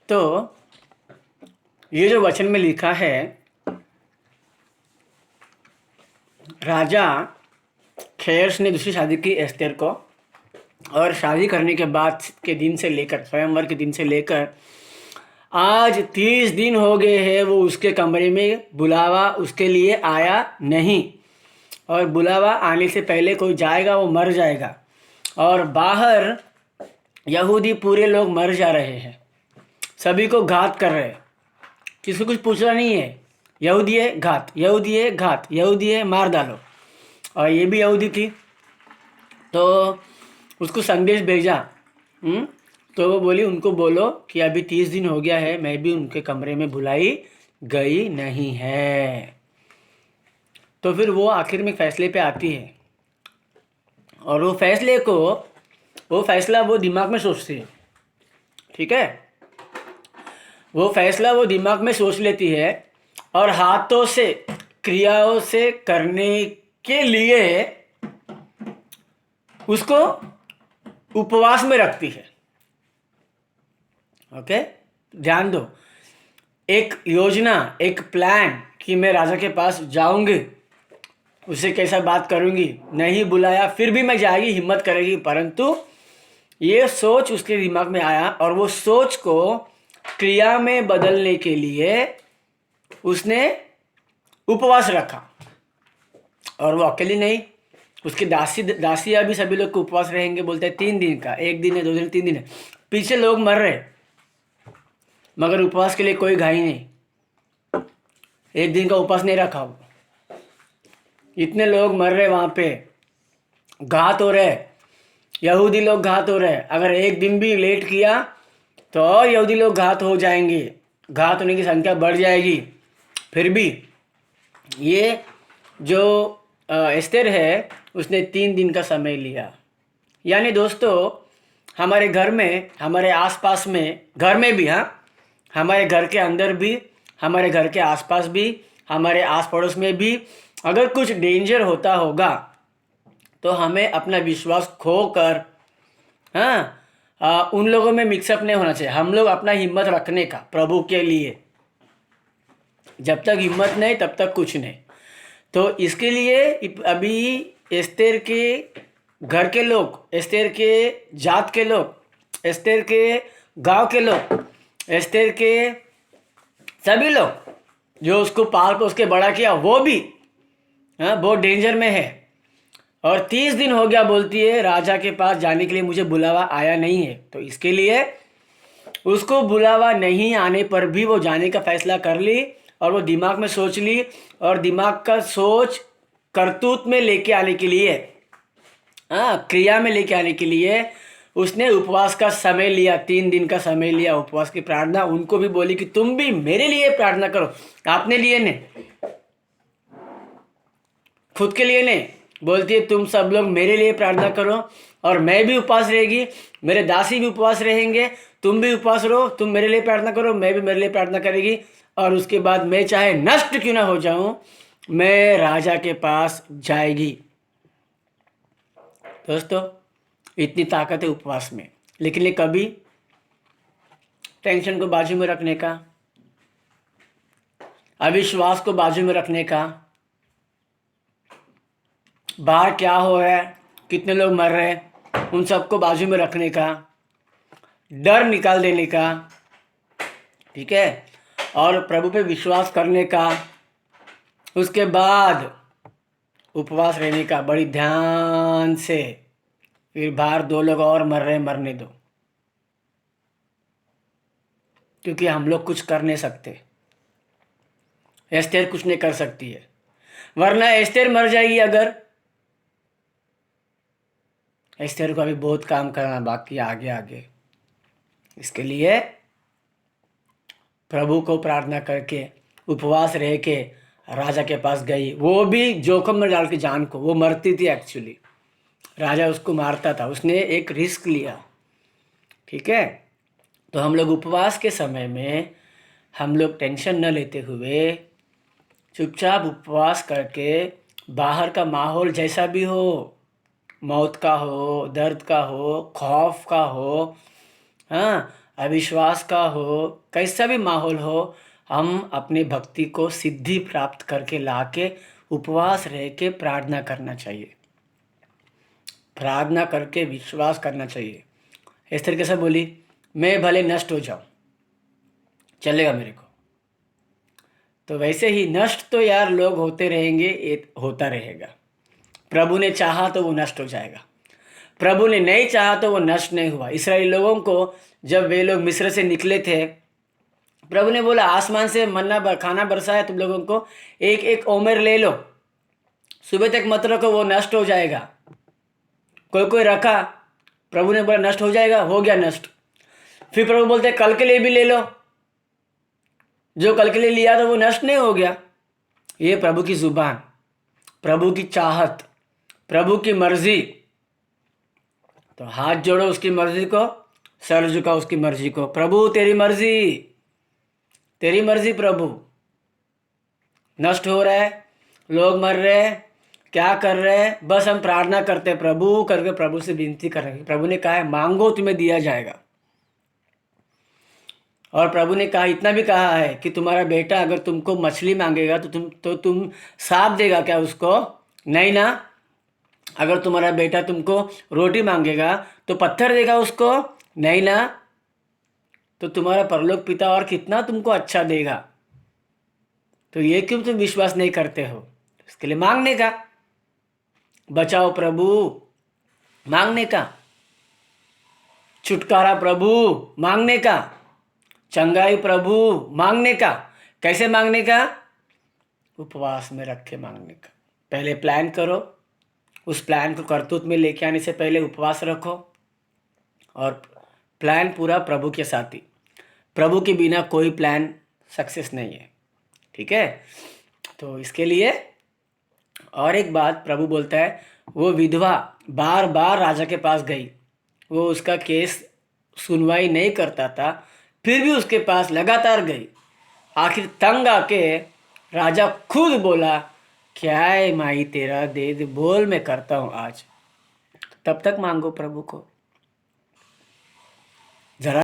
तो ये जो वचन में लिखा है, राजा खेर्स ने दूसरी शादी की एस्तेर को, और शादी करने के बाद के दिन से लेकर, स्वयंवर के दिन से लेकर आज 30 दिन हो गए हैं, वो उसके कमरे में बुलावा उसके लिए आया नहीं। और बुलावा आने से पहले कोई जाएगा वो मर जाएगा। और बाहर यहूदी पूरे लोग मर जा रहे हैं, सभी को घात कर रहे हैं, किसी को कुछ पूछना नहीं है। यहूदी है घात, यहूदी है घात, यहूदी है मार डालो। और ये भी यहूदी थी, तो उसको संदेश भेजा। तो वो बोली उनको बोलो कि अभी 30 दिन हो गया है, मैं भी उनके कमरे में बुलाई गई नहीं है। तो फिर वो आखिर में फैसले पे आती है, और वो फैसला वो दिमाग में सोचती है। ठीक है, वो फैसला वो दिमाग में सोच लेती है, और हाथों से, क्रियाओं से करने के लिए उसको उपवास में रखती है। ओके, ध्यान दो, एक योजना, एक प्लान कि मैं राजा के पास जाऊंगी, उससे कैसा बात करूंगी, नहीं बुलाया फिर भी मैं जाएगी, हिम्मत करेगी। परंतु ये सोच उसके दिमाग में आया, और वो सोच को क्रिया में बदलने के लिए उसने उपवास रखा। और वो अकेली नहीं, उसकी दासियां भी सभी लोग को उपवास रहेंगे, बोलते हैं 3 दिन का, 1 दिन है, 2 दिन, 3 दिन है। पीछे लोग मर रहे, मगर उपवास के लिए कोई घाई नहीं, 1 दिन का उपवास नहीं रखा वो। इतने लोग मर रहे, वहां पे घात हो रहे, यहूदी लोग घात हो रहे। अगर 1 दिन भी लेट किया तो और यहूदी लोग घात हो जाएंगे, घात होने की संख्या बढ़ जाएगी। फिर भी ये जो एस्तेर है, उसने 3 दिन का समय लिया। यानी दोस्तों, हमारे घर में, हमारे आसपास में, घर में भी, हाँ, हमारे घर के अंदर भी, हमारे घर के आसपास भी, हमारे आस पड़ोस में भी अगर कुछ डेंजर होता होगा, तो हमें अपना विश्वास खोकर, हाँ, उन लोगों में मिक्सअप नहीं होना चाहिए। हम लोग अपना हिम्मत रखने का प्रभु के लिए, जब तक हिम्मत नहीं तब तक कुछ नहीं। तो इसके लिए अभी एस्तेर के घर के लोग, एस्तेर के जात के लोग, एस्तेर के गांव के लोग, एस्तेर के सभी लोग जो उसको पाल को उसके बड़ा किया, वो भी, हाँ, बहुत डेंजर में है। और 30 दिन हो गया, बोलती है राजा के पास जाने के लिए मुझे बुलावा आया नहीं है। तो इसके लिए उसको बुलावा नहीं आने पर भी वो जाने का फैसला कर ली, और वो दिमाग में सोच ली, और दिमाग का सोच करतूत में लेके आने के लिए, हाँ, क्रिया में लेके आने के लिए उसने उपवास का समय लिया, 3 दिन का समय लिया, उपवास की प्रार्थना। उनको भी बोली कि तुम भी मेरे लिए प्रार्थना करो, आपने लिए नहीं, खुद के लिए नहीं, बोलती है तुम सब लोग मेरे लिए प्रार्थना करो, और मैं भी उपवास रहेगी, मेरे दासी भी उपवास रहेंगे, तुम भी उपवास रहो, तुम मेरे लिए प्रार्थना करो, मैं भी मेरे लिए प्रार्थना करेगी। और उसके बाद मैं चाहे नष्ट क्यों ना हो जाऊं, मैं राजा के पास जाएगी। दोस्तों, इतनी ताकत है उपवास में। लेकिन ये कभी टेंशन को बाजू में रखने का, अविश्वास को बाजू में रखने का, बाहर क्या हो रहा है, कितने लोग मर रहे हैं, उन सबको बाजू में रखने का, डर निकाल देने का, ठीक है, और प्रभु पे विश्वास करने का, उसके बाद उपवास रहने का बड़ी ध्यान से। फिर बाहर 2 लोग और मर रहे, मरने दो, क्योंकि हम लोग कुछ कर नहीं सकते, एस्तेर कुछ नहीं कर सकती है, वरना एस्तेर मर जाएगी। अगर एस्तेर को अभी बहुत काम करना बाकी है आगे आगे। इसके लिए प्रभु को प्रार्थना करके, उपवास रह के राजा के पास गई, वो भी जोखिम में डाल के जान को। वो मरती थी एक्चुअली, राजा उसको मारता था, उसने एक रिस्क लिया। ठीक है, तो हम लोग उपवास के समय में हम लोग टेंशन न लेते हुए चुपचाप उपवास करके, बाहर का माहौल जैसा भी हो, मौत का हो, दर्द का हो, खौफ का हो, हाँ, अविश्वास का हो, कैसा भी माहौल हो, हम अपनी भक्ति को सिद्धि प्राप्त करके लाके उपवास रह के प्रार्थना करना चाहिए, प्रार्थना करके विश्वास करना चाहिए। इस तरीके से बोली, मैं भले नष्ट हो जाऊं, चलेगा मेरे को। तो वैसे ही नष्ट तो यार लोग होते रहेंगे, ये होता रहेगा। प्रभु ने चाहा तो वो नष्ट हो जाएगा, प्रभु ने नहीं चाहा तो वो नष्ट नहीं हुआ। इस्राएली लोगों को जब वे लोग मिस्र से निकले थे, प्रभु ने बोला आसमान से मन्ना खाना बरसाया, तुम लोगों को एक एक ओमेर ले लो, सुबह तक मत रखो, वो नष्ट हो जाएगा। कोई कोई रखा, प्रभु ने बोला नष्ट हो जाएगा, हो गया नष्ट। फिर प्रभु बोलते कल के लिए भी ले लो, जो कल के लिए लिया था वो नष्ट नहीं हो गया। ये प्रभु की जुबान, प्रभु की चाहत, प्रभु की मर्जी। तो हाथ जोड़ो उसकी मर्जी को, सर झुकाओ उसकी मर्जी को। प्रभु तेरी मर्जी, तेरी मर्जी प्रभु। नष्ट हो रहा है, लोग मर रहे हैं, क्या कर रहे हैं, बस हम प्रार्थना करते हैं प्रभु करके, प्रभु से विनती कर रहे हैं। प्रभु ने कहा है मांगो तुम्हें दिया जाएगा। और प्रभु ने कहा, इतना भी कहा है कि तुम्हारा बेटा अगर तुमको मछली मांगेगा तो तुम सांप देगा क्या उसको? नहीं ना। अगर तुम्हारा बेटा तुमको रोटी मांगेगा तो पत्थर देगा उसको? नहीं ना। तो तुम्हारा परलोक पिता और कितना तुमको अच्छा देगा। तो ये क्यों तुम विश्वास नहीं करते हो? इसके लिए मांगने का, बचाओ प्रभु मांगने का, छुटकारा प्रभु मांगने का, चंगाई प्रभु मांगने का। कैसे मांगने का? उपवास में रख के मांगने का। पहले प्लान करो, उस प्लान को करतूत में लेके आने से पहले उपवास रखो, और प्लान पूरा प्रभु के साथ ही। प्रभु के बिना कोई प्लान सक्सेस नहीं है, ठीक है। तो इसके लिए और एक बात प्रभु बोलता है, वो विधवा बार बार राजा के पास गई, वो उसका केस सुनवाई नहीं करता था, फिर भी उसके पास लगातार गई। आखिर तंग आके राजा खुद बोला, क्या है माई तेरा, दे दे, बोल मैं करता हूँ आज। तब तक मांगो प्रभु को।